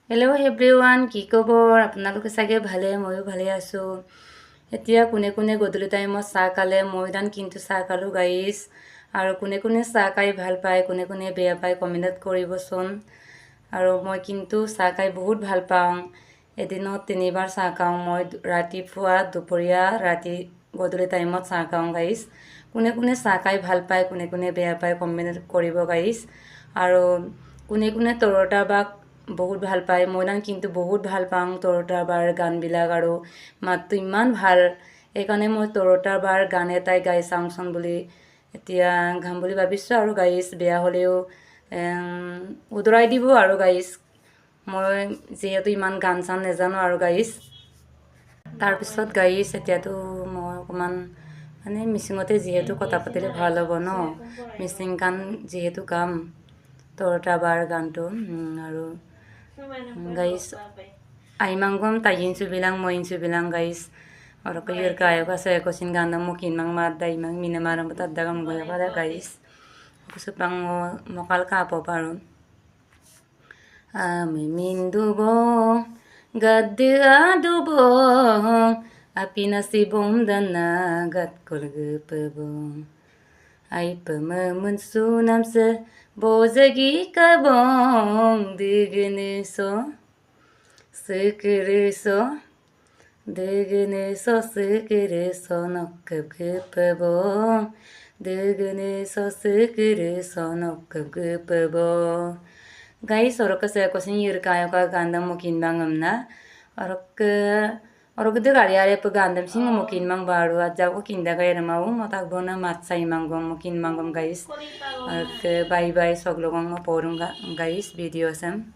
Hello' everyone, কি খবৰ? আপোনালোকে চাগে ভালে, ময়ো ভালে আছোঁ। এতিয়া কোনে কোনে গধূলি টাইমত চাহ খালে? মই কিন্তু চাহ খালোঁ গাইছ। আৰু কোনে কোনে চাহ খাই ভাল পায়, কোনে কোনে বেয়া পায় কমেণ্টত কৰিবচোন। আৰু মই কিন্তু চাহ খাই বহুত ভাল পাওঁ। এদিনত 3বাৰ চাহ খাওঁ মই, ৰাতিপুৱা, দুপৰীয়া, ৰাতি, গধূলি টাইমত চাহ খাওঁ গাইছ। কোনে কোনে চাহ খাই ভাল পায়, কোনে কোনে বেয়া পায় কমেণ্ট কৰিব গাইছ। আৰু কোনে কোনে তৰতা বাক বহুত ভাল পায়, মই কিন্তু বহুত ভাল পাওঁ তৰতা বাৰ গানবিলাক, আৰু মাতটো ইমান ভাল। সেইকাৰণে মই তৰতা বাৰ গান এটাই গাই চাওঁচোন বুলি এতিয়া গাম বুলি ভাবিছোঁ। আৰু গাইছ বেয়া হ'লেও উতৰাই দিব আৰু গাইছ, মই যিহেতু ইমান গান চান নাজানো আৰু গাইছ। তাৰপিছত গাইছ এতিয়াতো মই অকণমান মানে মিচিঙতে যিহেতু কথা পাতিলে ভাল হ'ব ন, মিচিং গান যিহেতু গাম তৰতা বাৰ গানটো। আৰু guys, ay manggom tayin su bilang moin su bilang guys. Oro ko yur kayo kasi ko singganda mo kin mang maday mang minamarang patadagam goya pada guys. Gusto pang mokal ka po paron. Ame mindugo gadde adubong apina si bomdana gat kulgupabong. Ay pamamunsunam sa bozagi kabong digniso sıkırıso digniso sıkırıso nokkabgupabong digniso sıkırıso nokkabgupabong. Guys, orok kasi ako sinir kayo ka ganda mo kinbangam na orok de gari po gandam sing mo kinbang baru aja ko kinda kaya mau matakbo na matsay manggom mo kinbangam guys. Orok bye bye soglogong mo porong guys video sam.